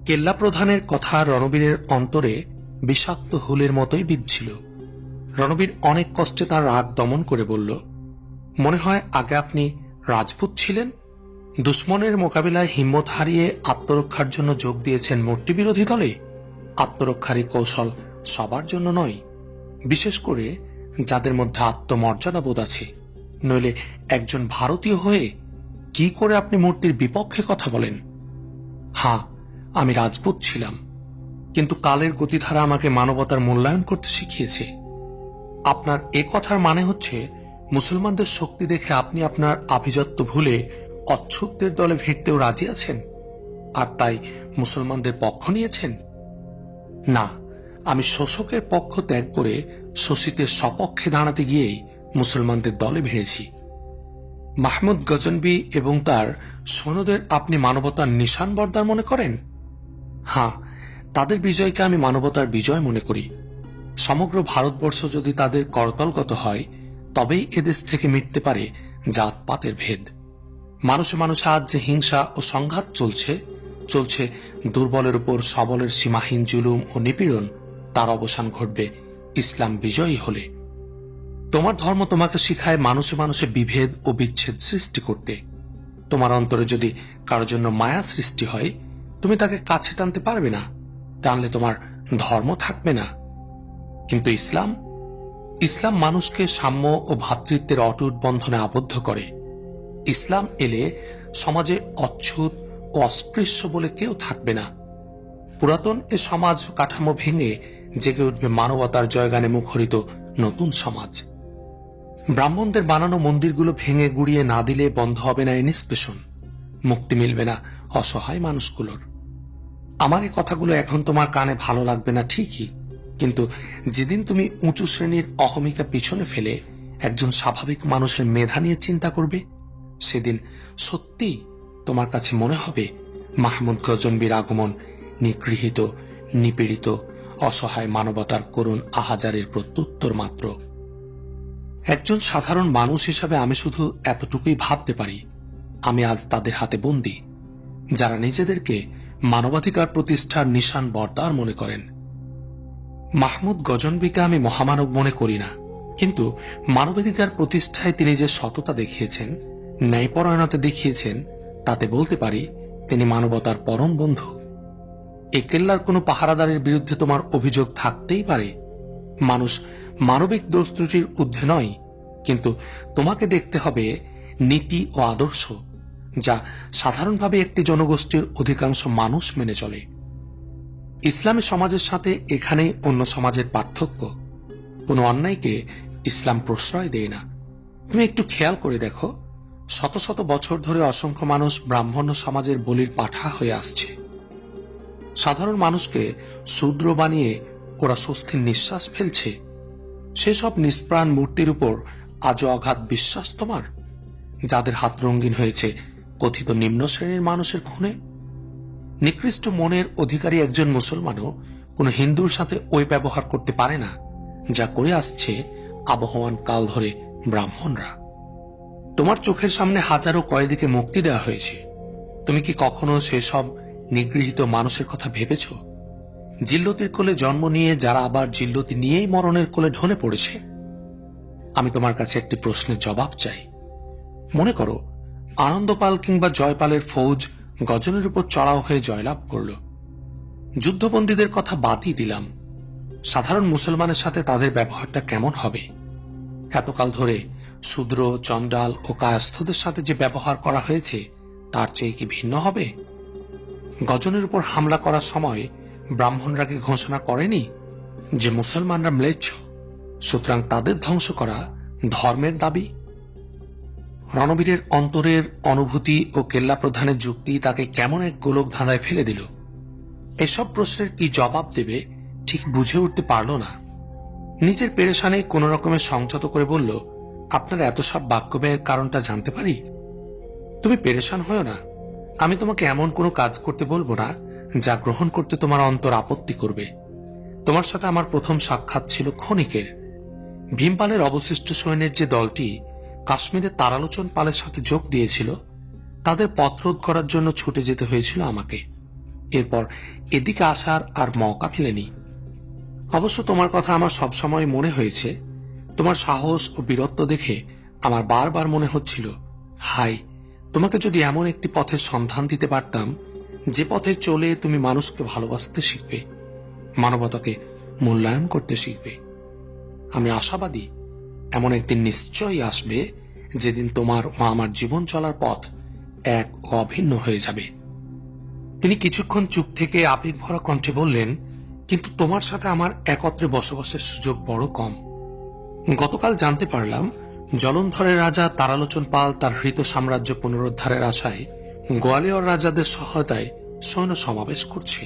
কেল্লা প্রধানের কথা রণবীরের অন্তরে বিষাক্ত হুলের মতোই বিঁধছিল। রণবীর অনেক কষ্টে তার রাগ দমন করে বলল, মনে হয় আগে আপনি রাজপুত ছিলেন। দুশ্মনের মোকাবিলায় হিম্মত হারিয়ে আত্মরক্ষার জন্য যোগ দিয়েছেন মূর্তি বিরোধী দলে। আত্মরক্ষারই কৌশল সবার জন্য নয়, বিশেষ করে যাদের মধ্যে আত্মমর্যাদা বোধ আছে। নইলে একজন ভারতীয় হয়ে কি করে আপনি মূর্তির বিপক্ষে কথা বলেন? হ্যাঁ, আমি রাজপুত ছিলাম, কিন্তু কালের গতিধারা আমাকে মানবতার মূল্যায়ন করতে শিখিয়েছে। আপনার এ কথার মানে হচ্ছে মুসলমানদের শক্তি দেখে আপনি আপনার আভিজাত্য ভুলে অচ্ছুতদের দলে ভিড়তেও রাজি আছেন, আর তাই মুসলমানদের পক্ষ নিয়েছেন? না, আমি শোষকের পক্ষ ত্যাগ করে শোষিতের সপক্ষে দাঁড়াতে গিয়েই মুসলমানদের দলে ভিড়েছি। মাহমুদ গজনবি এবং তার সৈন্যদের আপনি মানবতার নিশান বর্দার মনে করেন? হ্যাঁ, তাদের বিজয়কে আমি মানবতার বিজয় মনে করি। সমগ্র ভারতবর্ষ যদি তাদের করতলগত হয়, তবেই এদেশ থেকে মিটতে পারে জাতপাতের ভেদ। মানুষে মানুষে আজ যে হিংসা ও সংঘাত চলছে দুর্বলের উপর সবলের সীমাহীন জুলুম ও নিপীড়ন, তার অবসান ঘটবে ইসলাম বিজয়ী হলে। তোমার ধর্ম তোমাকে শিখায় মানুষে মানুষে বিভেদ ও বিচ্ছেদ সৃষ্টি করতে। তোমার অন্তরে যদি কারো জন্য মায়া সৃষ্টি হয়, তুমি তাকে কাছে টানতে পারবে না, টানলে তোমার ধর্ম থাকবে না। কিন্তু ইসলাম মানুষকে সাম্য ও ভ্রাতৃত্বের অটুট বন্ধনে আবদ্ধ করে। ইসলাম এলে সমাজে অচ্ছুত ও অস্পৃশ্য বলে কেউ থাকবে না। পুরাতন এ সমাজ কাঠামো ভেঙে জেগে উঠবে মানবতার জয়গানে মুখরিত নতুন সমাজ। ব্রাহ্মণদের বানানো মন্দিরগুলো ভেঙে গুড়িয়ে না দিলে বন্ধ হবে না এ নিষ্পেষণ, মুক্তি মিলবে না অসহায় মানুষগুলোর। আমার এই কথাগুলো এখন তোমার কানে ভালো লাগবে না ঠিকই, কিন্তু যেদিন তুমি উঁচু শ্রেণীর অহমিকা পিছনে ফেলে একজন স্বাভাবিক মানুষের মেধা নিয়ে চিন্তা করবে, সেদিন সত্যি তোমার কাছে মনে হবে মাহমুদ গজনবির আগমন নিগৃহীত, নিপীড়িত, অসহায় মানবতার করুণ আহাজারের প্রত্যুত্তর মাত্র। একজন সাধারণ মানুষ হিসাবে আমি শুধু এতটুকুই ভাবতে পারি, আমি আজ তাদের হাতে বন্দী, যারা নিজেদেরকে মানবাধিকার প্রতিষ্ঠার নিশান বর্দার মনে করেন। মাহমুদ গজনবিকে আমি মহামানব মনে করি না, কিন্তু মানবাধিকার প্রতিষ্ঠায় তিনি যে সততা দেখিয়েছেন, ন্যায়পরায়ণতা দেখিয়েছেন, তাতে বলতে পারি তিনি মানবতার পরম বন্ধু। এ কেল্লার কোনো পাহারাদারের বিরুদ্ধে তোমার অভিযোগ থাকতেই পারে। মানুষ মানবিক দোষ ত্রুটির ঊর্ধ্বে নয়, কিন্তু তোমাকে দেখতে হবে নীতি ও আদর্শ, যা সাধারণভাবে একটি জনগোষ্ঠীর অধিকাংশ মানুষ মেনে চলে। ইসলামী সমাজের সাথে এখানেই অন্য সমাজের পার্থক্য। কোনো অন্যায়কে ইসলাম প্রশ্রয় দেয় না। তুমি একটু খেয়াল করে দেখো, শত শত বছর ধরে অসংখ্য মানুষ ব্রাহ্মণ্য সমাজের বলির পাঠা হয়ে আসছে। সাধারণ মানুষকে শূদ্র বানিয়ে ওরা স্বস্তির নিঃশ্বাস ফেলছে। সেসব নিষ্প্রাণ মূর্তির উপর আজও অগাধ বিশ্বাস তোমার, যাদের হাত রঙিন হয়েছে কথিত নিম্ন শ্রেণীর মানুষের খুনে। নিকৃষ্ট মনের অধিকারী একজন মুসলমানও কোনো হিন্দুর সাথে ওই ব্যবহার করতে পারে না যা করে আসছে আবহমান কাল ধরে ব্রাহ্মণরা। তোমার চোখের সামনে হাজারো কয়েদিকে মুক্তি দেওয়া হয়েছে। তুমি কি কখনো সেসব নিগৃহীত মানুষের কথা ভেবেছ? জিল্লতির কোলে জন্ম নিয়ে যারা আবার জিল্লতি নিয়েই মরণের কোলে ঢলে পড়েছে। আমি তোমার কাছে একটি প্রশ্নের জবাব চাই। মনে করো আনন্দপাল কিংবা জয়পালের ফৌজ গজনের উপর চড়াও হয়ে জয়লাভ করল। যুদ্ধবন্দীদের কথা বাদই দিলাম, সাধারণ মুসলমানের সাথে তাদের ব্যবহারটা কেমন হবে? এতকাল ধরে শূদ্র, চণ্ডাল ও কায়স্থদের সাথে যে ব্যবহার করা হয়েছে তার চেয়ে কি ভিন্ন হবে? গজনের উপর হামলা করার সময় ব্রাহ্মণরা কি ঘোষণা করেনি যে মুসলমানরা ম্লেচ্ছ, সুতরাং তাদের ধ্বংস করা ধর্মের দাবি? রণবীরের অন্তরের অনুভূতি ও কেল্লা প্রধানের যুক্তি তাকে কেমন এক গোলক ধাঁধায় ফেলে দিল। এসব প্রশ্নের কি জবাব দেবে ঠিক বুঝে উঠতে পারল না। নিজের পেরেশানে কোন রকমের সংযত করে বলল, আপনার এত সব বাক্য ব্যয়ের কারণটা জানতে পারি? তুমি পেরেশান হও না, আমি তোমাকে এমন কোনো কাজ করতে বলবো না যা গ্রহণ করতে তোমার অন্তর আপত্তি করবে। তোমার সাথে আমার প্রথম সাক্ষাৎ ছিল ক্ষণিকের। ভীমপালের অবশিষ্ট সৈন্যের যে দলটি কাশ্মীরে তারালোচন পালের সাথে যোগ দিয়েছিল, তাদের পথরোধ করার জন্য ছুটে যেতে হয়েছিল আমাকে। এরপর এদিকে আসার আর মৌকা মেলেনি। অবশ্য তোমার কথা আমার সবসময় মনে হয়েছে। তোমার সাহস ও বীরত্ব দেখে আমার বারবার মনে হচ্ছিল, হাই, তোমাকে যদি এমন একটি পথের সন্ধান দিতে পারতাম যে পথে চলে তুমি মানুষকে ভালোবাসতে শিখবে, মানবতাকে মূল্যায়ন করতে শিখবে। আমি আশাবাদী এমন একদিন নিশ্চয়ই আসবে যেদিন তোমার ও আমার জীবন চলার পথ এক ও অভিন্ন হয়ে যাবে। তিনি কিছুক্ষণ চুপ থেকে আবেগ ভরা কণ্ঠে বললেন, কিন্তু তোমার সাথে আমার একত্রে বসবাসের সুযোগ বড় কম। গতকাল জানতে পারলাম জলন্ধরের রাজা তারালোচন পাল তার হৃত সাম্রাজ্য পুনরুদ্ধারের আশায় গোয়ালিয়র রাজাদের সহায়তায় সৈন্য সমাবেশ করছে।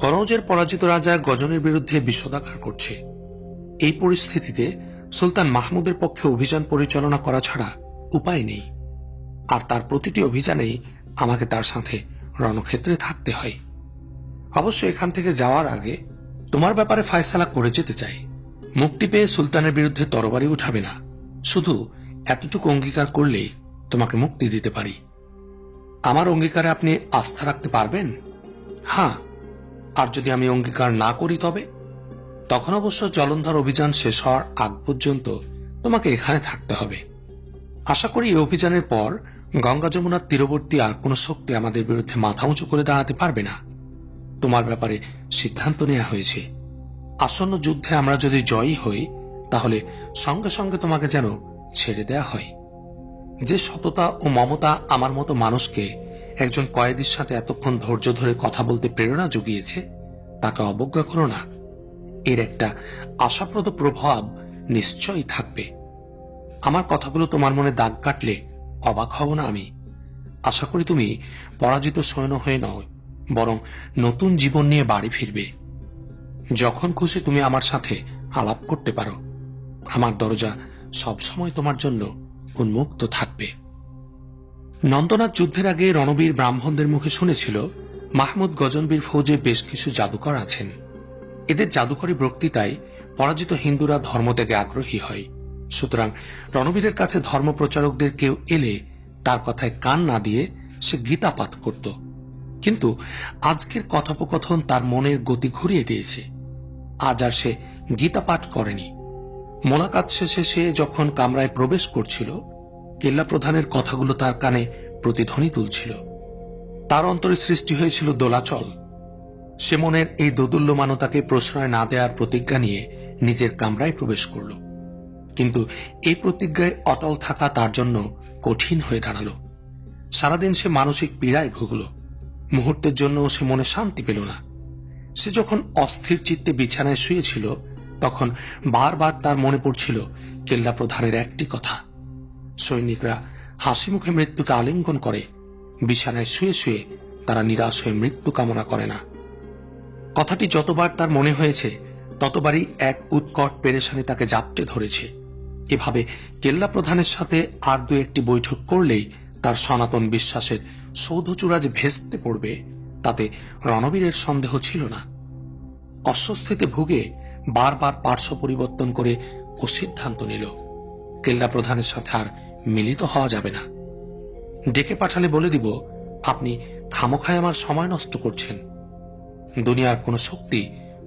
কনৌজের পরাজিত রাজা গজনের বিরুদ্ধে বিষোদাগার করছে। এই পরিস্থিতিতে সুলতান মাহমুদের পক্ষে অভিযান পরিচালনা করা ছাড়া উপায় নেই, আর তার প্রতিটি অভিযানেই আমাকে তার সাথে রণক্ষেত্রে থাকতে হয়। অবশ্য এখান থেকে যাওয়ার আগে তোমার ব্যাপারে ফায়সালা করে যেতে চাই। মুক্তি পেয়ে সুলতানের বিরুদ্ধে তরবারি উঠাবে না, শুধু এতটুকু অঙ্গীকার করলেই তোমাকে মুক্তি দিতে পারি। আমার অঙ্গীকারে আপনি আস্থা রাখতে পারবেন? হ্যাঁ। আর যদি আমি অঙ্গীকার না করি তখন অবশ্য জলন্ধর অভিযান শেষ হওয়ার আগ পর্যন্ত তোমাকে এখানে থাকতে হবে। আশা করি এই অভিযানের পর গঙ্গা যমুনার তীরবর্তী আর কোন শক্তি আমাদের বিরুদ্ধে মাথা উঁচু করে দাঁড়াতে পারবে না। তোমার ব্যাপারে সিদ্ধান্ত নেওয়া হয়েছে। আসন্ন যুদ্ধে আমরা যদি জয়ী হই তাহলে সঙ্গে সঙ্গে তোমাকে যেন ছেড়ে দেয়া হয়। যে সততা ও মমতা আমার মতো মানুষকে একজন কয়েদির সাথে এতক্ষণ ধৈর্য ধরে কথা বলতে প্রেরণা জুগিয়েছে তাকে অবজ্ঞা করো না। এর একটা আশাপ্রদ প্রভাব নিশ্চয়ই থাকবে। আমার কথাগুলো তোমার মনে দাগ কাটলে অবাক হব না আমি। আশা করি তুমি পরাজিত সৈন্য হয়ে নয়, বরং নতুন জীবন নিয়ে বাড়ি ফিরবে। যখন খুশি তুমি আমার সাথে আলাপ করতে পারো। আমার দরজা সবসময় তোমার জন্য উন্মুক্ত থাকবে। নন্দনাথ যুদ্ধের আগে রণবীর ব্রাহ্মণদের মুখে শুনেছিল মাহমুদ গজনবীর ফৌজে বেশ কিছু জাদুকর আছেন। এদের জাদুকরী বক্তৃতায় পরাজিত হিন্দুরা ধর্মত্যাগে আগ্রহী হয়। সুতরাং রণবীরের কাছে ধর্মপ্রচারকদের কেউ এলে তার কথায় কান না দিয়ে সে গীতা পাঠ করত। কিন্তু আজকের কথোপকথন তার মনের গতি ঘুরিয়ে দিয়েছে। আজ আর সে গীতা পাঠ করেনি। মোলাকাত শেষে সে যখন কামরায় প্রবেশ করছিল, কেল্লা প্রধানের কথাগুলো তার কানে প্রতিধ্বনি তুলছিল। তার অন্তরে সৃষ্টি হয়েছিল দোলাচল। সে মনের এই দোদুল্যমানতাকে প্রশ্রয় না দেওয়ার প্রতিজ্ঞা নিয়ে নিজের কামরায় প্রবেশ করল। কিন্তু এই প্রতিজ্ঞায় অটল থাকা তার জন্য কঠিন হয়ে দাঁড়াল। সারাদিন সে মানসিক পীড়ায় ভুগল। মুহূর্তের জন্য সে মনে শান্তি পেল না। সে যখন অস্থির চিত্তে বিছানায় শুয়েছিল তখন বারবার তার মনে পড়ছিল কেল্লা প্রধানের একটি কথা, সৈনিকরা হাসি মুখে মৃত্যুকে আলিঙ্গন করে, বিছানায় শুয়ে শুয়ে তারা নিরাশ হয়ে মৃত্যু কামনা করে না। কথাটি যতবার তার মনে হয়েছে ততবারই এক উৎকট পেরেশানি তাকে জাপটে ধরেছে। এভাবে কেল্লা প্রধানের সাথে আর দু একটি বৈঠক করলেই তার সনাতন বিশ্বাসের সৌধচূড়া যে ভেস্তে পড়বে তাতে রণবীরের সন্দেহ ছিল না। অস্বস্তিতে ভুগে বারবার পার্শ্ব পরিবর্তন করে ও সিদ্ধান্ত নিল কেল্লা প্রধানের সাথে আর মিলিত হওয়া যাবে না। ডেকে পাঠালে বলে দিব, আপনি খামোখায় আমার সময় নষ্ট করছেন। দুনিয়ার কোন শক্তি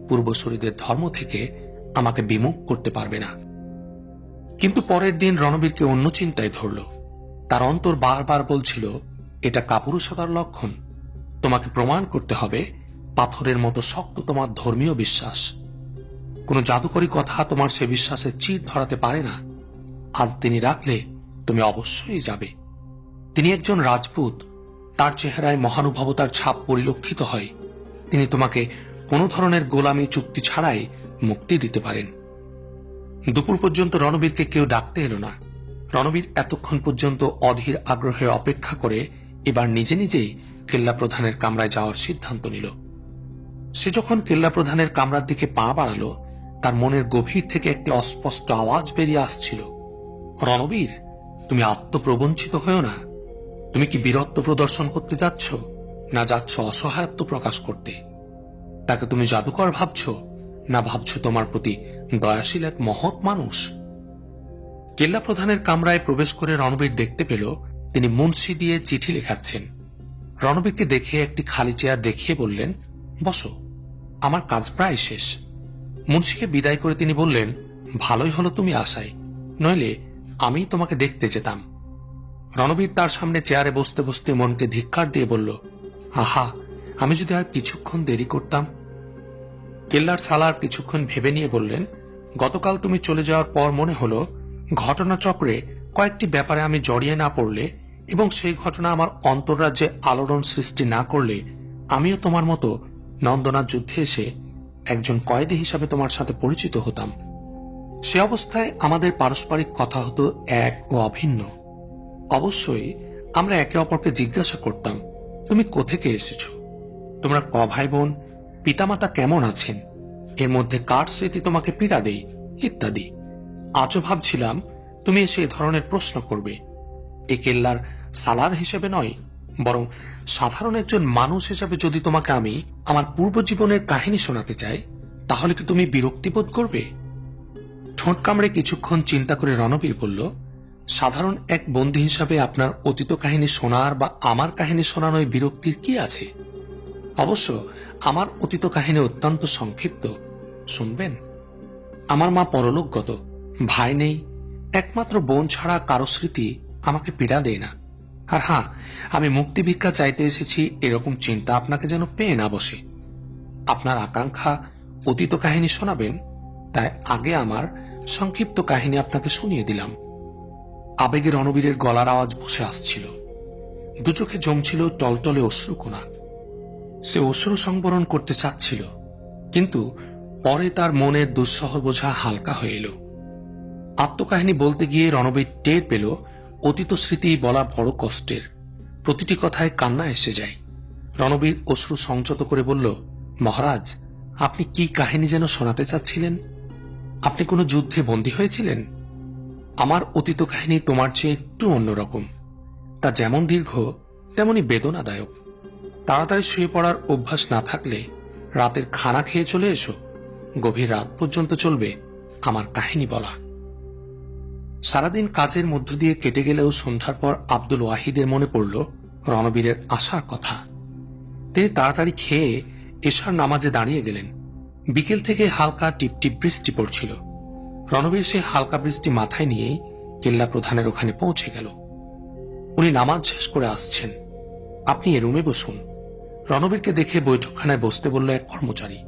পূর্বসূরীদের ধর্ম থেকে আমাকে বিমুখ করতে পারবে না। কিন্তু পরের দিন রণবীরকে অন্য চিন্তায় ধরল। তার অন্তর বারবার বলছিল, এটা কাপুরুষতার লক্ষণ। তোমাকে প্রমাণ করতে হবে পাথরের মতো শক্ত তোমার ধর্মীয় বিশ্বাস। কোন জাদুকরী কথা তোমার সে বিশ্বাসের চির ধরাতে পারে না। আজ তিনি রাখলে তুমি অবশ্যই যাবে। তিনি একজন রাজপুত, তার চেহারায় মহানুভবতার ছাপ পরিলক্ষিত হয়। তিনি তোমাকে কোন ধরনের গোলামি চুক্তি ছাড়াই মুক্তি দিতে পারেন। দুপুর পর্যন্ত রণবীরকে কেউ ডাকতে এলো না। রণবীর এতক্ষণ পর্যন্ত অধীর আগ্রহে অপেক্ষা করে এবার নিজে নিজেই কেল্লা প্রধানের কামরায় যাওয়ার সিদ্ধান্ত নিল। সে যখন কেল্লা প্রধানের কামরার দিকে পা বাড়াল তার মনের গভীর থেকে একটি অস্পষ্ট আওয়াজ বেরিয়ে আসছিল, রণবীর, তুমি আত্মপ্রবঞ্চিত হয়েও না। তুমি কি বীরত্ব প্রদর্শন করতে যাচ্ছ, না যাচ্ছ অসহায়ত্ব প্রকাশ করতে? তাকে তুমি জাদুকর ভাবছ, না ভাবছ তোমার প্রতি দয়াশীল এক মহৎ মানুষ? কেল্লা প্রধানের কামরায় প্রবেশ করে রণবীর দেখতে পেল তিনি মুন্সি দিয়ে চিঠি লেখাচ্ছেন। রণবীরকে দেখে একটি খালি চেয়ার দেখিয়ে বললেন, বসো, আমার কাজ প্রায় শেষ। মুন্সিকে বিদায় করে তিনি বললেন, ভালোই হলো তুমি আসাই, নইলে আমি তোমাকে দেখতে যেতাম। রণবীর তার সামনে চেয়ারে বসতে বসতে মনকে ধিক্কার দিয়ে বলল, আহা, আমি যদি আর কিছুক্ষণ দেরি করতাম। কেল্লার সালার কিছুক্ষণ ভেবে নিয়ে বললেন, গতকাল তুমি চলে যাওয়ার পর মনে হলো ঘটনাচক্রে কয়েকটি ব্যাপারে আমি জড়িয়ে না পড়লে এবং সেই ঘটনা আমার অন্তর্রাজ্যে আলোড়ন সৃষ্টি না করলে আমিও তোমার মতো নন্দনার যুদ্ধে এসে একজন কয়েদি হিসাবে তোমার সাথে পরিচিত হতাম। সে অবস্থায় আমাদের পারস্পরিক কথা হতো এক ও অভিন্ন। অবশ্যই আমরা একে অপরকে জিজ্ঞাসা করতাম, তুমি কোথেকে এসেছ, তোমরা ক ভাই বোন, পিতামাতা কেমন আছেন, এর মধ্যে কার স্মৃতি তোমাকে পীড়া দেয়, ইত্যাদি। আজও ভাবছিলাম তুমি এসে এ ধরনের প্রশ্ন করবে। এ কেল্লার সালার হিসেবে নয়, বরং সাধারণ একজন মানুষ হিসেবে যদি তোমাকে আমি আমার পূর্ব জীবনের কাহিনী শোনাতে চাই, তাহলে কি তুমি বিরক্তিবোধ করবে? ঠোঁট কামড়ে কিছুক্ষণ চিন্তা করে রণবীর বলল, সাধারণ এক বন্দী হিসাবে আপনার অতীত কাহিনী শোনার বা আমার কাহিনী শোনানোয় বিরক্তির কি আছে? অবশ্য আমার অতীত কাহিনী অত্যন্ত সংক্ষিপ্ত, শুনবেন? আমার মা পরলোকগত, ভাই নেই, একমাত্র বোন ছাড়া কারো স্মৃতি আমাকে পীড়া দেয় না। আর হ্যাঁ, আমি মুক্তি ভিক্ষা চাইতে এসেছি এরকম চিন্তা আপনাকে যেন পেয়ে না বসে। আপনার আকাঙ্ক্ষা অতীত কাহিনী শোনাবেন, তাই আগে আমার সংক্ষিপ্ত কাহিনী আপনাকে শুনিয়ে দিলাম। আবেগে রণবীরের গলার আওয়াজ বসে আসছিল, দু চোখে জমছিল টলটলে অশ্রুকণা। সে অশ্রু সংবরণ করতে চাচ্ছিল, কিন্তু পরে তার মনের দুঃসহ বোঝা হালকা হয়ে এলো। আত্মকাহিনী বলতে গিয়ে রণবীর টের পেল অতীত স্মৃতি বলা বড় কষ্টের, প্রতিটি কথায় কান্না এসে যায়। রণবীর অশ্রু সংযত করে বলল, মহারাজ, আপনি কি কাহিনী যেন শোনাতে চাচ্ছিলেন? আপনি কোনো যুদ্ধে বন্দী হয়েছিলেন? আমার অতীত কাহিনী তোমার চেয়ে একটু অন্যরকম। তা যেমন দীর্ঘ তেমনি বেদনাদায়ক। তাড়াতাড়ি শুয়ে পড়ার অভ্যাস না থাকলে রাতের খানা খেয়ে চলে এসো, গভীর রাত পর্যন্ত চলবে আমার কাহিনী বলা। সারাদিন কাজের মধ্য দিয়ে কেটে গেলেও সন্ধ্যার পর আব্দুল ওয়াহিদের মনে পড়ল রণবীরের আসার কথা। তিনি তাড়াতাড়ি খেয়ে এশার নামাজে দাঁড়িয়ে গেলেন। বিকেল থেকে হালকা টিপটিপ বৃষ্টি পড়ছিল। রণবীর সে হালকা বৃষ্টি মাথায় নিয়েই কেল্লা প্রধানের ওখানে পৌঁছে গেল। উনি নামাজ শেষ করে আসছেন। আপনি এ রুমে বসুন। রণবীরকে দেখে বৈঠকখানায় বসতে বলল এক কর্মচারী।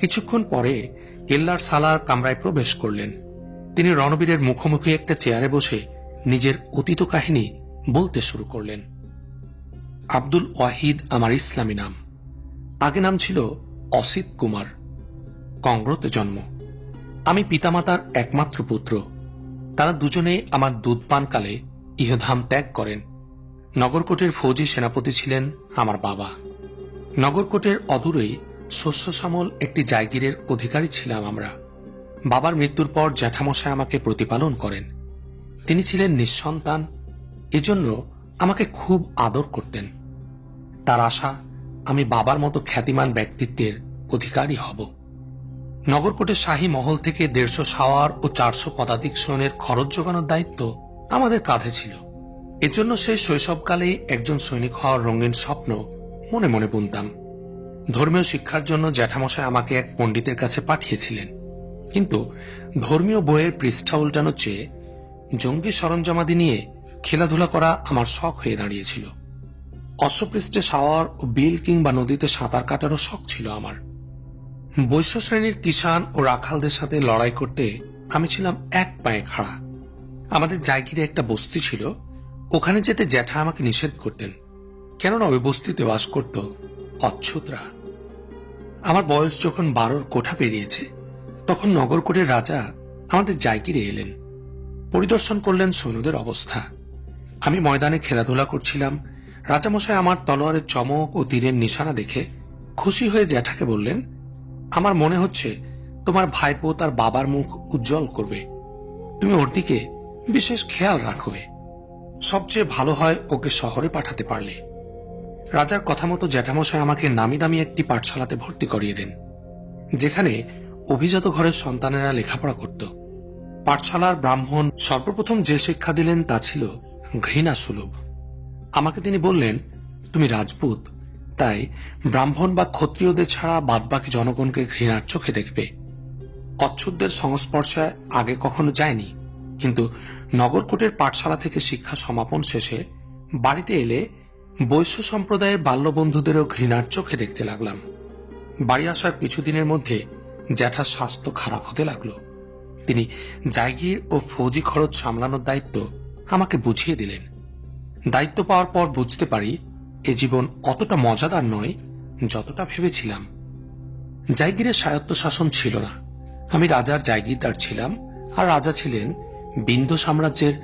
কিছুক্ষণ পরে কেল্লার সালার কামরায় প্রবেশ করলেন। তিনি রণবীরের মুখোমুখি একটা চেয়ারে বসে নিজের অতীত কাহিনী বলতে শুরু করলেন। আব্দুল ওয়াহিদ আমার ইসলামী নাম। আগে নাম ছিল অসিত কুমার। কংগ্রতে জন্ম। আমি পিতামাতার একমাত্র পুত্র। তারা দুজনে আমার দুধ পানকালে ইহধাম ত্যাগ করেন। নগরকোটের ফৌজি সেনাপতি ছিলেন আমার বাবা। নগরকোটের অদূরেই শস্য শ্যামল একটি জায়গিরের অধিকারী ছিলাম আমরা। বাবার মৃত্যুর পর জ্যাঠামশাই আমাকে প্রতিপালন করেন। তিনি ছিলেন নিঃসন্তান, এজন্য আমাকে খুব আদর করতেন। তার আশা আমি বাবার মতো খ্যাতিমান ব্যক্তিত্বের অধিকারী হব। নগরকোটের শাহী মহল থেকে 150 সাওয়ার ও 400 পদাতিক সৈন্যের খরচ যোগানোর দায়িত্ব আমাদের কাঁধে ছিল। এজন্য সেই শৈশবকালে একজন সৈনিক হওয়ার রঙিন স্বপ্ন মনে মনে বুনতাম। ধর্মীয় শিক্ষার জন্য জ্যাঠামশাই আমাকে এক পণ্ডিতের কাছে পাঠিয়েছিলেন, কিন্তু ধর্মীয় বইয়ের পৃষ্ঠা উল্টানোর চেয়ে জঙ্গি সরঞ্জামাদি নিয়ে খেলাধুলা করা আমার শখ হয়ে দাঁড়িয়েছিল। অশ্বপৃষ্ঠে সাওয়ার ও বিল কিংবা নদীতে সাঁতার কাটারও শখ ছিল আমার। বৈশ্য শ্রেণীর কিষাণ ও রাখালদের সাথে লড়াই করতে আমি ছিলাম এক পায়ে খাড়া। আমাদের জায়গিরে একটা বস্তি ছিল, ওখানে যেতে জ্যাঠা আমাকে নিষেধ করতেন, কেননা ওই বস্তিতে বাস করত অচ্ছুতরা। আমার বয়স যখন 12 কোঠা পেরিয়েছে, তখন নগরকোটের রাজা আমাদের জায়গিরে এলেন। পরিদর্শন করলেন সৈন্যদের অবস্থা। আমি ময়দানে খেলাধুলা করছিলাম। রাজামশাই আমার তলোয়ারের চমক ও তীরের নিশানা দেখে খুশি হয়ে জ্যাঠাকে বললেন, আমার মনে হচ্ছে তোমার ভাইপো তার বাবার মুখ উজ্জ্বল করবে। তুমি ওর দিকে বিশেষ খেয়াল রাখবে। সবচেয়ে ভালো হয় ওকে শহরে পাঠাতে পারলে। রাজার কথা মতো জ্যাঠামশাই আমাকে নামি দামি একটি পাঠশালাতে ভর্তি করিয়ে দেন, যেখানে অভিজাত ঘরের সন্তানেরা লেখাপড়া করত। পাঠশালার ব্রাহ্মণ সর্বপ্রথম যে শিক্ষা দিলেন তা ছিল ঘৃণা সুলভ। আমাকে তিনি বললেন, তুমি রাজপুত, তাই ব্রাহ্মণ বা ক্ষত্রিয়দের ছাড়া বাদবাকি জনগণকে ঘৃণার চোখে দেখবে। কচ্ছপদের সংস্পর্শে আগে কখনো যায়নি, কিন্তু নগরকোটের পাঠশালা থেকে শিক্ষা সমাপন শেষে বাড়িতে এলে বৈশ্য সম্প্রদায়ের বাল্যবন্ধুদেরও ঘৃণার চোখে দেখতে লাগলাম। বাড়ি আসার কিছুদিনের মধ্যে জ্যাঠার স্বাস্থ্য খারাপ হতে লাগলো। তিনি জায়গির ও ফৌজি খরচ সামলানোর দায়িত্ব আমাকে বুঝিয়ে দিলেন। দায়িত্ব পাওয়ার পর বুঝতে পারি এ জীবন অতটা মজাদার নয় যতটা ভেবেছিলাম। জায়গিরের স্বায়ত্তশাসন ছিল না। আমি রাজার জায়গিরদার ছিলাম, আর রাজা ছিলেন বিন্ধ্য সাম্রাজ্যের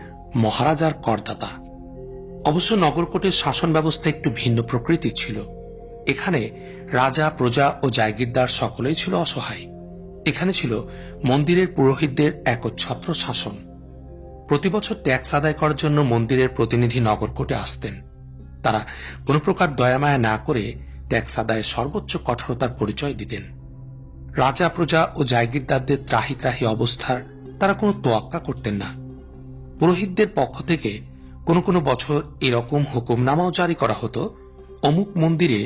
মহারাজার করদাতা। অবশ্য নগরকোটের শাসন ব্যবস্থা একটু ভিন্ন প্রকৃতির ছিল। এখানে রাজা, প্রজা ও জায়গিরদার সকলেই ছিল অসহায়। এখানে ছিল মন্দিরের পুরোহিতদের একচ্ছত্র শাসন। প্রতি বছর ট্যাক্স আদায় করার জন্য মন্দিরের প্রতিনিধি নগরকোটে আসতেন। তারা কোনো প্রকার দয়ামায়া না করে ট্যাক্স আদায়ে সর্বোচ্চ কঠোরতার পরিচয় দিতেন। রাজা, প্রজা ও জায়গিরদারদের ত্রাহি ত্রাহি অবস্থার তারা কোনো তোয়াক্কা করতেন না। পুরোহিতদের পক্ষ থেকে কোনো কোনো বছর এরকম হুকুমনামাও জারি করা হতো, অমুক মন্দিরে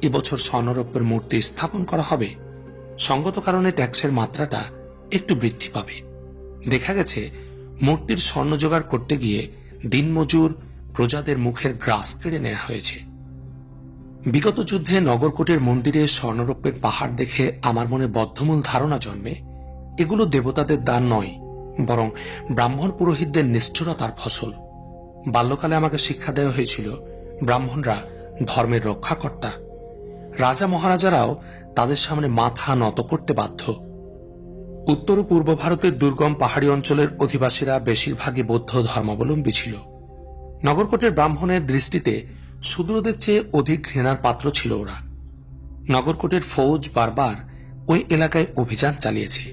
এবছর স্বর্ণরৌপ্যের মূর্তি স্থাপন করা হবে, সঙ্গত কারণে ট্যাক্সের মাত্রাটা একটু বৃদ্ধি পাবে। দেখা গেছে মূর্তির স্বর্ণ জোগাড় করতে গিয়ে দিনমজুর প্রজাদের মুখের গ্রাস কেড়ে নেওয়া হয়েছে। বিগত যুদ্ধে নগরকোটের মন্দিরে স্বর্ণরৌপ্যের পাহাড় দেখে আমার মনে বদ্ধমূল ধারণা জন্মে এগুলো দেবতাদের দান নয়, বরং ব্রাহ্মণ পুরোহিতদের নিষ্ঠুরতার ফসল। বাল্যকালে আমাকে শিক্ষা দেওয়া হয়েছিল ব্রাহ্মণরা ধর্মের রক্ষাকর্তা। রাজা মহারাজারাও তাদের সামনে মাথা নত করতে বাধ্য। উত্তর ও পূর্ব ভারতের দুর্গম পাহাড়ি অঞ্চলের অধিবাসীরা বেশিরভাগই বৌদ্ধ ধর্মাবলম্বী ছিল। নগরকোটের ব্রাহ্মণের দৃষ্টিতে শূদ্রদের চেয়ে অধিক ঘৃণার পাত্র ছিল ওরা। নগরকোটের ফৌজ বারবার ওই এলাকায় অভিযান চালিয়েছে।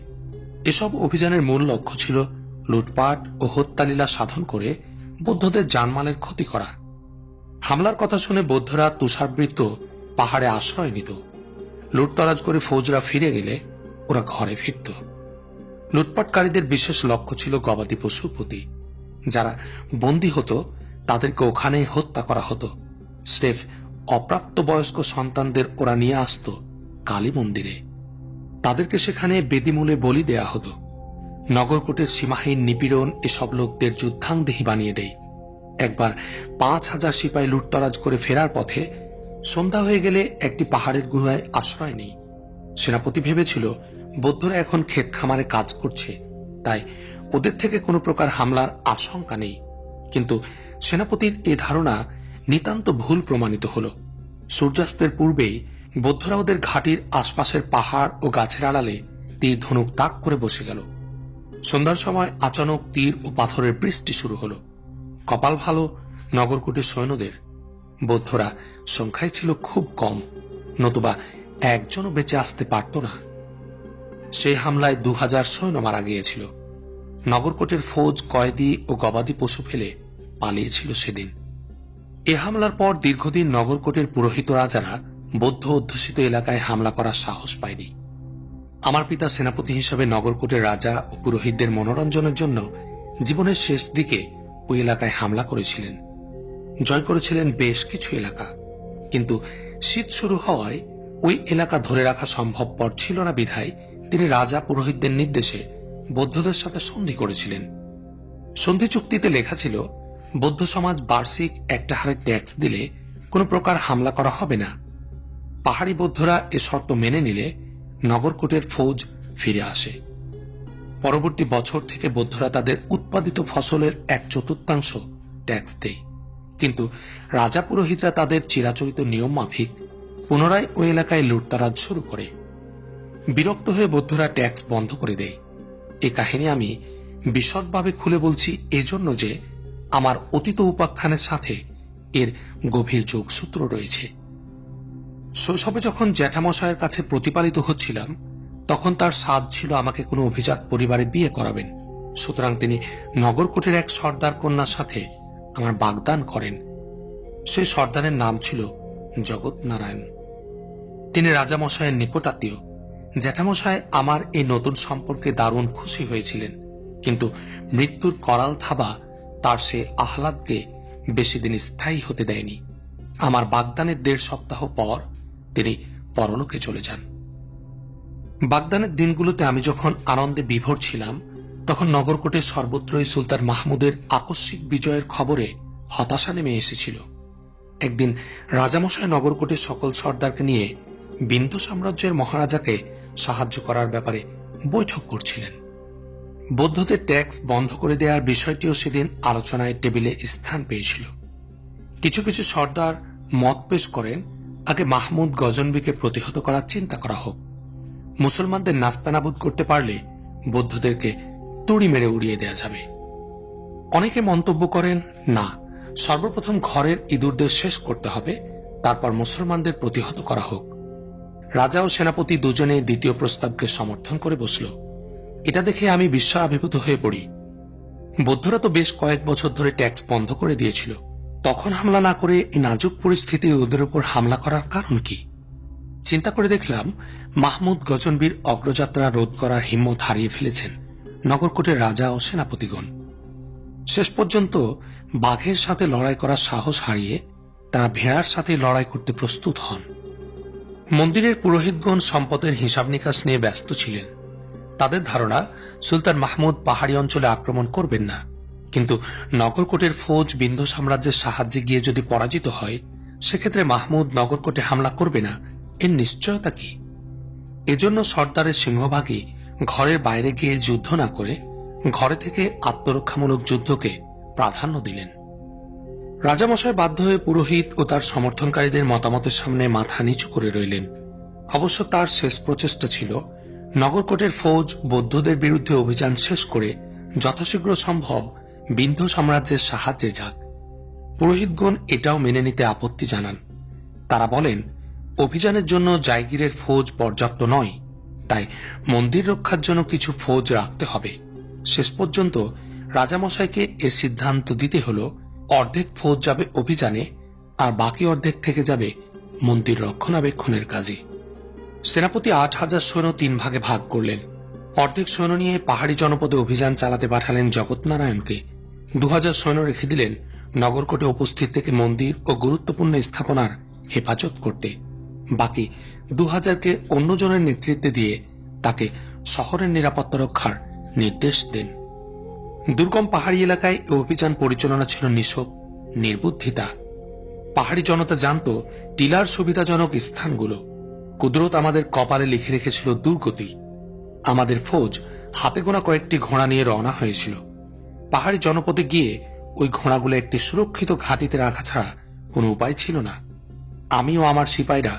এসব অভিযানের মূল লক্ষ্য ছিল লুটপাট ও হত্যালীলা সাধন করে বৌদ্ধদের জানমালের ক্ষতি করা। হামলার কথা শুনে বৌদ্ধরা তুষারবৃত পাহাড়ে আশ্রয় নিত। লুটতরাজ করে ফৌজরা ফিরে গেলে ওরা ঘরে ফিরত। লুটপাটকারীদের বিশেষ লক্ষ্য ছিল গবাদি পশুর প্রতি। যারা বন্দী হতো তাদেরকে ওখানেই হত্যা করা হতো। স্রেফ অপ্রাপ্তবয়স্ক সন্তানদের ওরা নিয়ে আসত কালী মন্দিরে। তাদেরকে সেখানে বেদিমূলে বলি দেয়া হতো। নগরকোটের সীমাহীন নিপীড়ন এসব লোকদের যুদ্ধাংদেহী বানিয়ে দেয়। একবার ৫,০০০ সিপাহী লুটতরাজ করে ফেরার পথে সন্ধ্যা হয়ে গেলে একটি পাহাড়ের গুহায় আশ্রয় নেই। সেনাপতি ভেবেছিল বৌদ্ধরা এখন ক্ষেত খামারে কাজ করছে, তাই ওদের থেকে কোনো প্রকার হামলার আশঙ্কা নেই। কিন্তু সেনাপতির এ ধারণা নিতান্ত ভুল প্রমাণিত হল। সূর্যাস্তের পূর্বেই বৌদ্ধরা ওদের ঘাটির আশপাশের পাহাড় ও গাছের আড়ালে তীর ধনুক তাক করে বসে গেল। সন্ধ্যার সময় আচানক তীর ও পাথরের বৃষ্টি শুরু হল। কপাল ভালো নগরকোটের সৈন্যদের। বৌদ্ধরা সংখ্যায় ছিল খুব কম, নতুবা একজনও বেঁচে আসতে পারত না। সেই হামলায় ২,০০০ সৈন্য মারা গিয়েছিল। নগরকোটের ফৌজ কয়েদি ও গবাদি পশু ফেলে পালিয়েছিল সেদিন। এ হামলার পর দীর্ঘদিন নগরকোটের পুরোহিত রাজারা বৌদ্ধ অধ্যুষিত এলাকায় হামলা করার সাহস পায়নি। আমার পিতা সেনাপতি হিসাবে নগরকোটের রাজা ও পুরোহিতদের মনোরঞ্জনের জন্য জীবনের শেষ দিকে ওই এলাকায় হামলা করেছিলেন। জয় করেছিলেন বেশ কিছু এলাকা, কিন্তু শীত শুরু হওয়ায় ওই এলাকা ধরে রাখা সম্ভবপর ছিল না বিধায় তিনি রাজা পুরোহিতদের নির্দেশে বৌদ্ধদের সাথে সন্ধি করেছিলেন। সন্ধি চুক্তিতে লেখা ছিল বৌদ্ধ সমাজ বার্ষিক একটা হারে ট্যাক্স দিলে কোনো প্রকার হামলা করা হবে না। পাহাড়ি বৌদ্ধরা এ শর্ত মেনে নিলে নগরকোটের ফৌজ ফিরে আসে। পরবর্তী বছর থেকে বৌদ্ধরা তাদের উৎপাদিত ফসলের ১/৪ ট্যাক্স দেয়, কিন্তু রাজা পুরোহিতরা তাদের চিরাচরিত নিয়ম মাফিক পুনরায় ওই এলাকায় লুটতরাজ শুরু করে। বিরক্ত হয়ে বৌদ্ধরা ট্যাক্স বন্ধ করে দেয়। এ কাহিনী আমি বিশদভাবে খুলে বলছি এজন্য যে আমার অতীত উপাখ্যানের সাথে এর গভীর যোগসূত্র রয়েছে। শৈশবে যখন জ্যাঠামশায়ের কাছে প্রতিপালিত হচ্ছিলাম, তখন তার সাধ ছিল আমাকে কোনো অভিজাত পরিবারে বিয়ে করাবেন। সুতরাং তিনি নগরকোটের এক সর্দার কন্যার সাথে আমার বাগদান করেন। সেই সর্দারের নাম ছিল জগৎ নারায়ণ। তিনি রাজামশায়ের নিকটাত্মীয়। জ্যাঠামশায় আমার এই নতুন সম্পর্কে দারুণ খুশি হয়েছিলেন, কিন্তু মৃত্যুর করাল থাবা তার সে আহ্লাদকে বেশি দিন স্থায়ী হতে দেয়নি। আমার বাগদানের 1.5 সপ্তাহ পর তিনি পরলোকে চলে যান। বাগদানের দিনগুলোতে আমি যখন আনন্দে বিভোর ছিলাম, তখন নগরকোটের সর্বত্রই সুলতান মাহমুদের আকস্মিক বিজয়ের খবরে হতাশা নেমে এসেছিল। একদিন রাজামশাই নগরকোটের সকল সর্দারকে নিয়ে বিন্দু সাম্রাজ্যের মহারাজাকে সাহায্য করার ব্যাপারে বৈঠক করছিলেন। বৌদ্ধদের ট্যাক্স বন্ধ করে দেওয়ার বিষয়টিও সেদিন আলোচনায় টেবিলে স্থান পেয়েছিল। কিছু কিছু সর্দার মত পেশ করেন, আগে মাহমুদ গজনবিকে প্রতিহত করার চিন্তা করা হোক। মুসলমানদের নাস্তানাবুদ করতে পারলে বৌদ্ধদেরকে তুড়ি মেরে উড়িয়ে দেওয়া যাবে। অনেকে মন্তব্য করেন, না, সর্বপ্রথম ঘরের ইঁদুরদের শেষ করতে হবে, তারপর মুসলমানদের প্রতিহত করা হোক। রাজা ও সেনাপতি দুজনে দ্বিতীয় প্রস্তাবকে সমর্থন করে বসল। এটা দেখে আমি বিস্ময়াভিভূত হয়ে পড়ি। বৌদ্ধরা তো বেশ কয়েক বছর ধরে ট্যাক্স বন্ধ করে দিয়েছিল, তখন হামলা না করে এই নাজুক পরিস্থিতি ওদের উপর হামলা করার কারণ কি? চিন্তা করে দেখলাম, মাহমুদ গজনবীর অগ্রযাত্রা রোধ করার হিম্মত হারিয়ে ফেলেছেন নগরকোটের রাজা ও সেনাপতিগণ। শেষ পর্যন্ত বাঘের সাথে লড়াই করার সাহস হারিয়ে তারা ভেড়ার সাথে লড়াই করতে প্রস্তুত হন। মন্দিরের পুরোহিতগণ সম্পদের হিসাব নিকাশ নিয়ে ব্যস্ত ছিলেন। তাদের ধারণা সুলতান মাহমুদ পাহাড়ি অঞ্চলে আক্রমণ করবেন না, কিন্তু নগরকোটের ফৌজ বিন্ধু সাম্রাজ্যের সাহায্যে গিয়ে যদি পরাজিত হয়, সেক্ষেত্রে মাহমুদ নগরকোটে হামলা করবে না, এর নিশ্চয়তা কি? এজন্য সর্দারের সিংহভাগই ঘরের বাইরে গিয়ে যুদ্ধ না করে ঘরে থেকে আত্মরক্ষামূলক যুদ্ধকে প্রাধান্য দিলেন। রাজামশাই বাধ্য হয়ে পুরোহিত ও তার সমর্থনকারীদের মতামতের সামনে মাথা নিচু করে রইলেন। অবশ্য তার শেষ প্রচেষ্টা ছিল নগরকোটের ফৌজ বৌদ্ধদের বিরুদ্ধে অভিযান শেষ করে যথাশীঘ্র সম্ভব বিন্ধু সাম্রাজ্যের সাহায্যে যাক। পুরোহিতগণ এটাও মেনে নিতে আপত্তি জানান। তারা বলেন, অভিযানের জন্য জায়গিরের ফৌজ পর্যাপ্ত নয়, তাই মন্দির রক্ষার জন্য কিছু ফৌজ রাখতে হবে। শেষ পর্যন্ত রাজামশাইকে এ সিদ্ধান্ত দিতে হল, অর্ধেক ফৌজ যাবে অভিযানে আর বাকি অর্ধেক থেকে যাবে মন্দির রক্ষণাবেক্ষণের কাজে। সেনাপতি 8,000 সৈন্য 3 ভাগে ভাগ করলেন। অর্ধেক সৈন্য নিয়ে পাহাড়ি জনপদে অভিযান চালাতে পাঠালেন জগৎনারায়ণকে। 2,000 সৈন্য রেখে দিলেন নগরকোটে উপস্থিত থেকে মন্দির ও গুরুত্বপূর্ণ স্থাপনার হেফাজত করতে। বাকি 2,000কে অন্যজনের নেতৃত্বে দিয়ে তাকে শহরের নিরাপত্তা রক্ষার নির্দেশ দেন। দুর্গম পাহাড়ি এলাকায় এ অভিযান পরিচালনা ছিল নিছক নির্বুদ্ধিতা। পাহাড়ি জনতা জানত টিলার সুবিধাজনক স্থানগুলো। কুদরত আমাদের কপালে লিখে রেখেছিল দুর্গতি। আমাদের ফৌজ হাতে গোনা কয়েকটি ঘোড়া নিয়ে রওনা হয়েছিল। পাহাড়ি জনপদে গিয়ে ওই ঘোড়াগুলো একটি সুরক্ষিত ঘাঁটিতে রাখা ছাড়া কোনো উপায় ছিল না। আমি ও আমার সিপাহীরা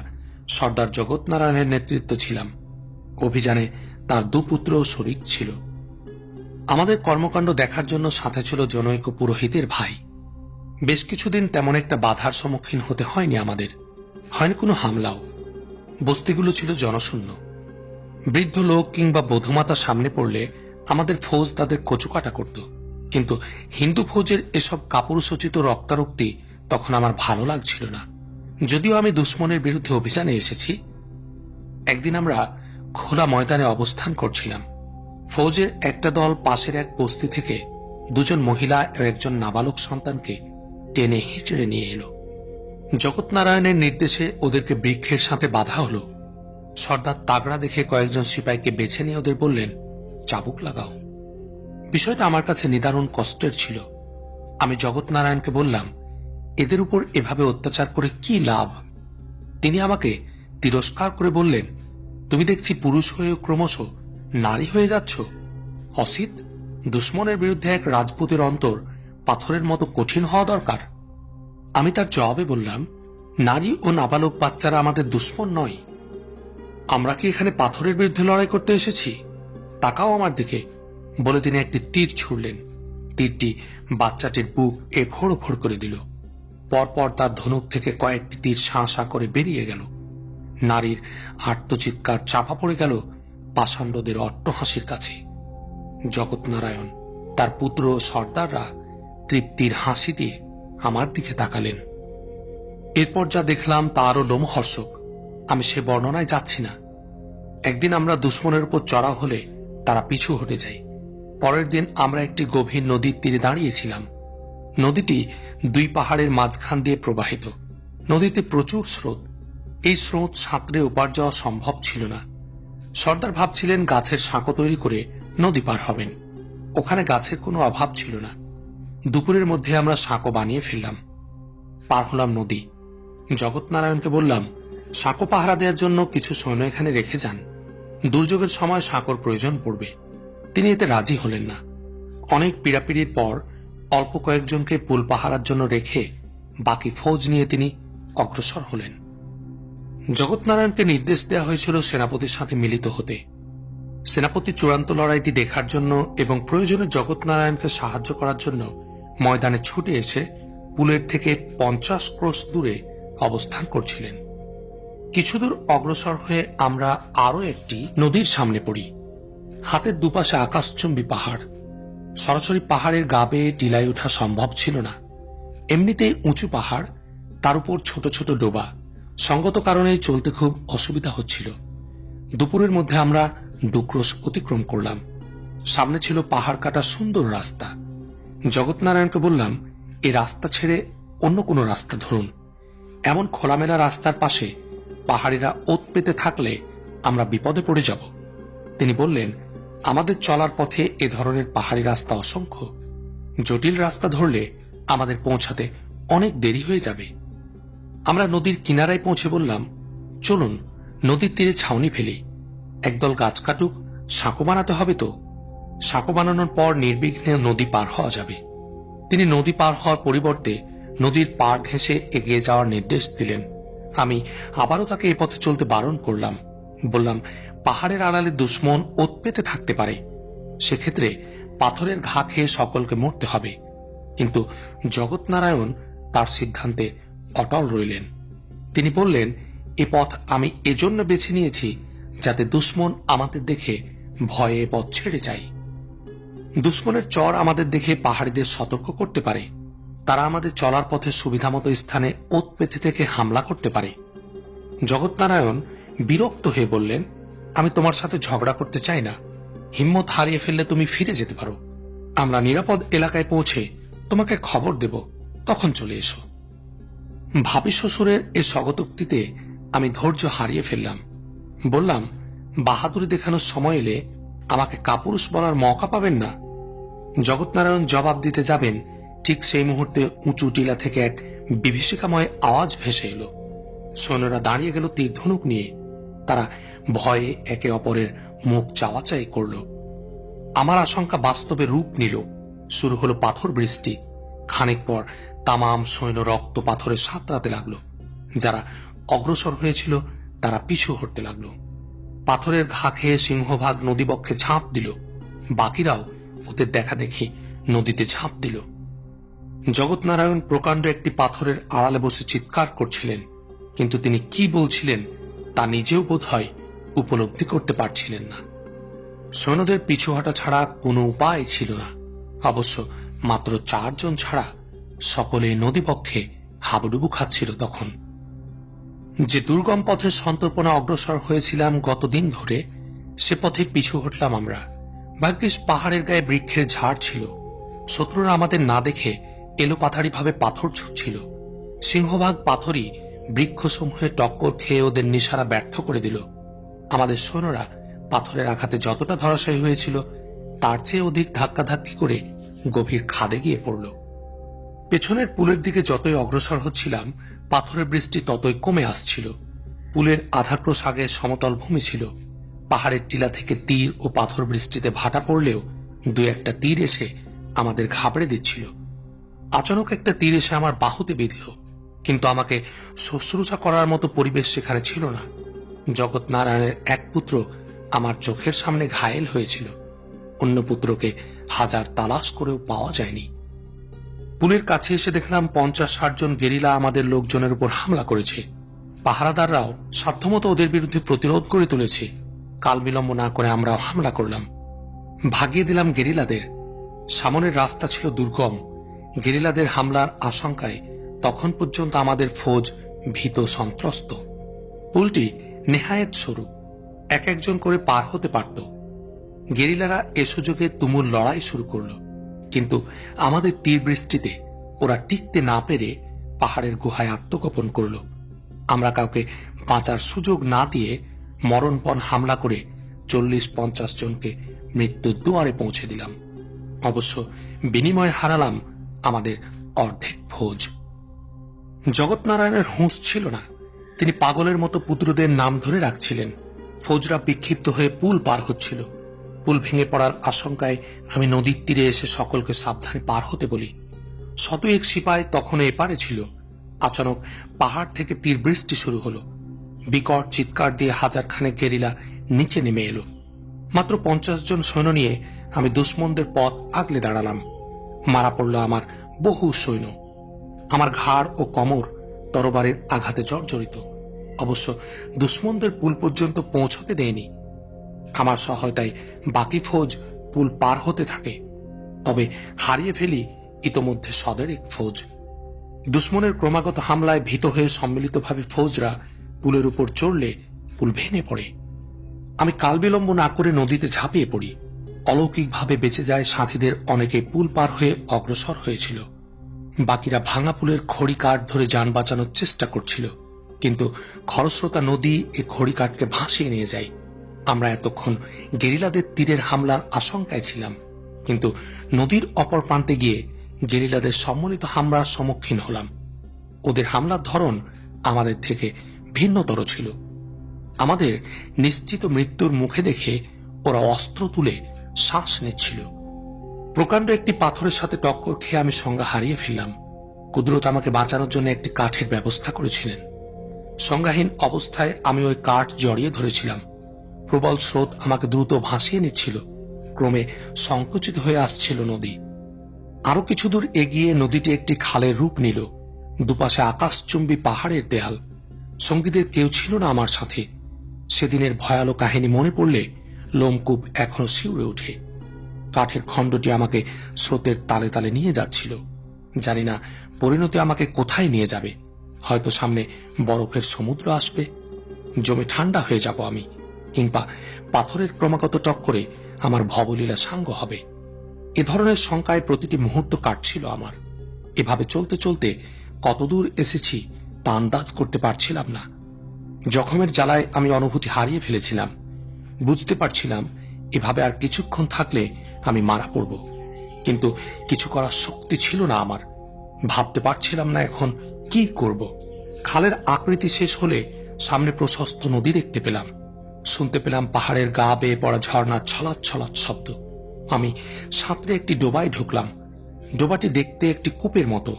সর্দার জগৎনারায়ণের নেতৃত্বে ছিলাম। অভিযানে তার 2 পুত্রও শরিক ছিল। আমাদের কর্মকাণ্ড দেখার জন্য সাথে ছিল জনৈক পুরোহিতের ভাই। বেশ কিছুদিন তেমন একটা বাধার সম্মুখীন হতে হয়নি আমাদের, হয়নি কোনো হামলাও। বস্তিগুলো ছিল জনশূন্য। বৃদ্ধ লোক কিংবা বধূমাতা সামনে পড়লে আমাদের ফৌজ তাদের কচুকাটা করত, কিন্তু হিন্দু ফৌজের এসব কাপুরুষোচিত রক্তারক্তি তখন আমার ভালো লাগছিল না। যদিও আমি দুশ্মনের বিরুদ্ধে অভিযানে এসেছি। একদিন আমরা খোলা ময়দানে অবস্থান করছিলাম। ফৌজের একটা দল পাশের এক বস্তি থেকে 2 জন মহিলা ও 1 জন নাবালক সন্তানকে টেনে হিঁচড়ে নিয়ে এলো। জগৎনারায়ণের নির্দেশে ওদেরকে বৃক্ষের সাথে বাঁধা হলো। সর্দার তাগড়া দেখে কয়েকজন সিপাহীকে বেছে নিয়ে ওদের বললেন, চাবুক লাগাও। বিষয়টা আমার কাছে নিদারুণ কষ্টের ছিল। আমি জগৎনারায়ণকে বললাম, এদের উপর এভাবে অত্যাচার করে কি লাভ? তিনি আমাকে তিরস্কার করে বললেন, তুমি দেখছি পুরুষ হয়েও ক্রমশ নারী হয়ে যাচ্ছ। অসিত, দুশ্মনের বিরুদ্ধে এক রাজপুতের অন্তর পাথরের মতো কঠিন হওয়া দরকার। আমি তার জবাবে বললাম, নারী ও নাবালক বাচ্চারা আমাদের দুশ্মন নয়। আমরা কি এখানে পাথরের বিরুদ্ধে লড়াই করতে এসেছি? তাকাও আমার দিকে, বলে তিনি একটি তীর ছুড়লেন। তীরটি বাচ্চাটির বুক এফোড় ওফোড় করে দিল। পরপর তার ধনুক থেকে কয়েকটি তীর শাঁ শাঁ করে বেরিয়ে গেল। নারীর আর্তচিৎকার চাপা পড়ে গেল পাষাণ্ডদের অট্টহাসির কাছে। জগৎনারায়ণ, তার পুত্র ও সর্দাররা তৃপ্তির হাসি দিয়ে আমার দিকে তাকালেন। এরপর যা দেখলাম তা আরো লোমহর্ষক। আমি সে বর্ণনায় যাচ্ছি না। একদিন আমরা দুশ্মনের উপর চড়াও হলে তারা পিছু হটে যায়। পরের দিন আমরা একটি গভীর নদীর তীরে দাঁড়িয়েছিলাম। নদীটি 2 পাহাড়ের মাঝখান দিয়ে প্রবাহিত। নদীতে প্রচুর স্রোত। এই স্রোত সাঁতরে ওপার যাওয়া সম্ভব ছিল না। সর্দার ভাবছিলেন গাছের সাঁকো তৈরি করে নদী পার হবেন। ওখানে গাছের কোনো অভাব ছিল না। দুপুরের মধ্যে আমরা সাঁকো বানিয়ে ফেললাম, পার হলাম নদী। জগৎনারায়ণকে বললাম, সাঁকো পাহারা দেওয়ার জন্য কিছু সৈন্য এখানে রেখে যান, দুর্যোগের সময় সাঁকোর প্রয়োজন পড়বে। তিনি এতে রাজি হলেন না। অনেক পীড়াপিড়ির পর অল্প কয়েকজনকে পুল পাহারার জন্য রেখে বাকি ফৌজ নিয়ে তিনি অগ্রসর হলেন। জগৎনারায়ণকে নির্দেশ দেওয়া হয়েছিল সেনাপতির সাথে মিলিত হতে। সেনাপতি চূড়ান্ত লড়াইটি দেখার জন্য এবং প্রয়োজনে জগৎনারায়ণকে সাহায্য করার জন্য ময়দানে ছুটে এসে পুলের থেকে 50 ক্রোশ দূরে অবস্থান করছিলেন। কিছুদূর অগ্রসর হয়ে আমরা আরো একটি নদীর সামনে পড়ি। হাতের দুপাশে আকাশচুম্বী পাহাড়। সরাসরি পাহাড়ের গা বেয়ে টিলায় ওঠা সম্ভব ছিল না। এমনিতেই উঁচু পাহাড়, তার উপর ছোট ছোট ডোবা। সঙ্গত কারণে চলতে খুব অসুবিধা হচ্ছিল। দুপুরের মধ্যে আমরা 2 ক্রোশ অতিক্রম করলাম। সামনে ছিল পাহাড় কাটা সুন্দর রাস্তা। জগৎনারায়ণকে বললাম, এই রাস্তা ছেড়ে অন্য কোনো রাস্তা ধরুন। এমন খোলামেলা রাস্তার পাশে পাহাড়িরা ওত পেতে থাকলে আমরা বিপদে পড়ে যাব। তিনি বললেন, আমাদের চলার পথে এ ধরনের পাহাড়ি রাস্তা অসংখ্য। জটিল রাস্তা ধরলে আমাদের পৌঁছাতে অনেক দেরি হয়ে যাবে। আমরা নদীর কিনারায় পৌঁছে বললাম, চলুন নদীর তীরে ছাউনি ফেলি। একদল গাছ কাটুক, সাঁকো বানাতে হবে তো। সাঁকো বানানোর পর নির্বিঘ্নে নদী পার হওয়া যাবে। তিনি নদী পার হওয়ার পরিবর্তে নদীর পাড় ঘেঁষে এগিয়ে যাওয়ার নির্দেশ দিলেন। আমি আবারও তাকে এ পথে চলতে বারণ করলাম। বললাম, পাহাড়ের আড়ালে দুশ্মন ওত পেতে থাকতে পারে, সেক্ষেত্রে পাথরের ঘা খেয়ে সকলকে মরতে হবে। কিন্তু জগৎনারায়ণ তার সিদ্ধান্তে অটল রইলেন। তিনি বললেন, এ পথ আমি এজন্য বেছে নিয়েছি যাতে দুশ্মন আমাদের দেখে ভয়ে পথ ছেড়ে যায়। দুশ্মনের চর আমাদের দেখে পাহাড়িদের সতর্ক করতে পারে। তারা আমাদের চলার পথে সুবিধামতো স্থানে ওত পেতে থেকে হামলা করতে পারে। জগৎনারায়ণ বিরক্ত হয়ে বললেন, আমি তোমার সাথে ঝগড়া করতে চাই না। হিম্মত হারিয়ে ফেললে তুমি ফিরে যেতে পারো। আমরা নিরাপদ এলাকায় পৌঁছে তোমাকে খবর দেব, তখন চলে এসো। ভাবি শ্বশুরের এ স্বগতোক্তিতে আমি ধৈর্য হারিয়ে ফেললাম। বললাম, বাহাদুরি দেখানোর সময় এলে আমাকে কাপুরুষ বলার মৌকা পাবেন না। জগৎনারায়ণ জবাব দিতে যাবেন, ঠিক সেই মুহূর্তে উঁচু টিলা থেকে এক বিভীষিকাময় আওয়াজ ভেসে এলো। সৈন্যরা দাঁড়িয়ে গেল তীর ধনুক নিয়ে। তারা ভয়ে একে অপরের মুখ চাওয়াচাই করল। আমার আশঙ্কা বাস্তবে রূপ নিল। শুরু হলো পাথর বৃষ্টি। খানিক পর তামাম সৈন্য রক্ত পাথরে সাঁতরাতে লাগলো। যারা অগ্রসর হয়েছিল তারা পিছু হটতে লাগলো। পাথরের ঘা খেয়ে সিংহভাগ নদীবক্ষে ঝাঁপ দিল। বাকিরাও ওদের দেখা দেখি নদীতে ঝাঁপ দিল। জগৎনারায়ণ প্রকাণ্ড একটি পাথরের আড়ালে বসে চিৎকার করছিলেন, কিন্তু তিনি কি বলছিলেন তা নিজেও বোধহয় উপলব্ধি করতে পারছিলেন না। সৈন্যদের পিছু হটা ছাড়া কোনো উপায় ছিল না। অবশ্য মাত্র 4 জন ছাড়া সকলে নদীপক্ষে হাবুডুবু খাচ্ছিল। তখন যে দুর্গম পথে সন্তর্পণে অগ্রসর হয়েছিলাম গতদিন ধরে, সে পথে পিছু হটলাম আমরা। ভাগ্যিস পাহাড়ের গায়ে বৃক্ষের ঝাড় ছিল। শত্রুরা আমাদের না দেখে এলোপাথারি ভাবে পাথর ছুটছিল। সিংহভাগ পাথরই বৃক্ষসমূহে টক্কর খেয়ে ওদের নিশানা ব্যর্থ করে দিল। আমাদের সৈন্যরা পাথরের আঘাতে যতটা ধরাশায়ী হয়েছিল তার চেয়ে অধিক ধাক্কাধাক্কি করে গভীর খাদে গিয়ে পড়ল। পেছনের পুলের দিকে যতই অগ্রসর হচ্ছিলাম, পাথরের বৃষ্টি ততই কমে আসছিল। পুলের আধা ক্রোশ আগে সমতল ভূমি ছিল। পাহাড়ের টিলা থেকে তীর ও পাথর বৃষ্টিতে ভাটা পড়লেও 2-1টা তীর এসে আমাদের ঘাবড়ে দিচ্ছিল। আচানক একটা তীর এসে আমার বাহুতে বিঁধল, কিন্তু আমাকে শুশ্রূষা করার মতো পরিবেশ সেখানে ছিল না। জগৎনারায়ণের এক পুত্র আমার চোখের সামনে ঘায়েল হয়েছিল। অন্য পুত্রকে হাজার তালাশ করেও পাওয়া যায়নি। পুলের কাছে এসে দেখলাম 50-60 জন গেরিলা আমাদের লোকজনের উপর হামলা করেছে। পাহারাদাররাও সাধ্যমতো ওদের বিরুদ্ধে প্রতিরোধ করে তুলেছে। কাল বিলম্ব না করে আমরাও হামলা করলাম, ভাগিয়ে দিলাম গেরিলাদের। সামনের রাস্তা ছিল দুর্গম। গেরিলাদের হামলার আশঙ্কায় তখন পর্যন্ত আমাদের ফৌজ ভীত সন্ত্রস্ত। পুলটি নেহায়েত সরু, এক একজন করে পার হতে পারত। গেরিলারা এ সুযোগে তুমুল লড়াই শুরু করল, কিন্তু আমাদের তীর বৃষ্টিতে ওরা টিকতে না পেরে পাহাড়ের গুহায় আত্মগোপন করল। আমরা কাউকে বাঁচার সুযোগ না দিয়ে মরণপণ হামলা করে 40-50 জনকে মৃত্যুর দুয়ারে পৌঁছে দিলাম। অবশ্য বিনিময়ে হারালাম আমাদের অর্ধেক ফৌজ। জগৎনারায়ণের হুঁশ ছিল না। তিনি পাগলের মতো পুত্রদের নাম ধরে রাখছিলেন। ফৌজরা বিক্ষিপ্ত হয়ে পুল পার হচ্ছিল। পুল ভেঙে পড়ার আশঙ্কায় আমি নদীর তীরে এসে সকলকে সাবধানে পার হতে বলি। 100 সিপাই তখন এপারে ছিল। আচানক পাহাড় থেকে তীর বৃষ্টি শুরু হলো। বিকট চিৎকার দিয়ে 1000 খানেক গেরিলা নিচে নেমে এলো। মাত্র 50 জন সৈন্য নিয়ে আমি দুশ্মনদের পথ আগলে দাঁড়ালাম। মারা পড়ল আমার বহু সৈন্য। আমার ঘাড় ও কোমর তরবারের আঘাতে জর্জরিত। অবশ্য দুশ্মনদের পুল পর্যন্ত পৌঁছতে দেয়নি। আমার সহায়তায় বাকি ফৌজ পুল পার হতে থাকে। তবে হারিয়ে ফেলি ইতোমধ্যে সদের এক ফৌজ। দুশ্মনের ক্রমাগত হামলায় ভীত হয়ে সম্মিলিতভাবে ফৌজরা পুলের উপর চড়লে পুল ভেঙে পড়ে। আমি কালবিলম্ব না করে নদীতে ঝাঁপিয়ে পড়ি। অলৌকিকভাবে বেঁচে যায় সাথীদের অনেকে পুল পার হয়ে অগ্রসর হয়েছিল। বাকিরা ভাঙা পুলের খড়ি কাঠ ধরে যান বাঁচানোর চেষ্টা করছিল, কিন্তু খরস্রোতা নদী এ খড়ি কাঠকে ভাসিয়ে নিয়ে যায়। আমরা এতক্ষণ গেরিলাদের তীরের হামলার আশঙ্কায় ছিলাম, কিন্তু নদীর অপর প্রান্তে গিয়ে গেরিলাদের সম্মিলিত হামলার সম্মুখীন হলাম। ওদের হামলার ধরন আমাদের থেকে ভিন্নতর ছিল। আমাদের নিশ্চিত মৃত্যুর মুখে দেখে ওরা অস্ত্র তুলে শ্বাস নিচ্ছিল। প্রকাণ্ড একটি পাথরের সাথে টক্কর খেয়ে আমি সংজ্ঞা হারিয়ে ফেললাম। কুদরত আমাকে বাঁচানোর জন্য একটি কাঠের ব্যবস্থা করেছিলেন। সংজ্ঞাহীন অবস্থায় আমি ওই কাঠ জড়িয়ে ধরেছিলাম। প্রবল স্রোত আমাকে দ্রুত ভাসিয়ে নিচ্ছিল। ক্রমে সংকুচিত হয়ে আসছিল নদী। আরো কিছু দূর এগিয়ে নদীটি একটি খালের রূপ নিল। দুপাশে আকাশচুম্বী পাহাড়ের দেয়াল। সঙ্গীদের কেউ ছিল না আমার সাথে। সেদিনের ভয়ালো কাহিনী মনে পড়লে লোমকূপ এখনো শিউরে ওঠে। কাঠের খণ্ডটি আমাকে স্রোতের তালে তালে নিয়ে যাচ্ছিল। জানি না পরিণতি আমাকে কোথায় নিয়ে যাবে। হয়তো সামনে বরফের সমুদ্র আসবে, জমে ঠান্ডা হয়ে যাব আমি, কিংবা পাথরের ক্রমাগত টক্করে আমার ভবলীলা সাঙ্গ হবে। এ ধরনের শঙ্কায় প্রতিটি মুহূর্ত কাটছিল আমার। এভাবে চলতে চলতে কতদূর এসেছি তা আন্দাজ করতে পারছিলাম না। জখমের জ্বালায় আমি অনুভূতি হারিয়ে ফেলেছিলাম। বুঝতে পারছিলাম এভাবে আর কিছুক্ষণ থাকলে আমি মারা পড়ব, কিন্তু কিছু করার শক্তি ছিল না আমার। ভাবতে পারছিলাম না এখন কি করব। খালের আকৃতি শেষ হলে সামনে প্রশস্ত নদী দেখতে পেলাম। শুনতে পেলাম পাহাড়ের গা বেয়ে পড়া ঝর্ণার ছলাৎ ছলাৎ শব্দ। আমি সাঁতরে একটি ডোবায় ঢুকলাম। ডোবাটি দেখতে একটি কূপের মতো।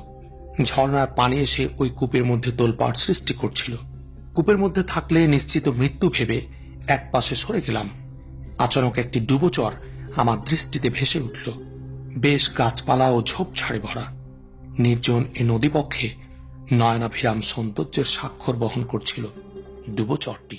ঝর্ণার পানি এসে ওই কূপের মধ্যে তোলপাড় সৃষ্টি করছিল। কূপের মধ্যে থাকলে নিশ্চিত মৃত্যু ভেবে এক পাশে সরে গেলাম। আচানক একটি ডুবোচর আমার দৃষ্টিতে ভেসে উঠল। বেশ গাছপালা ও ঝোপঝাড়ে ভরা। নির্জন এ নদীপক্ষে নয়নাভিরাম সৌন্দর্যের স্বাক্ষর বহন করছিল ডুবোচরটি।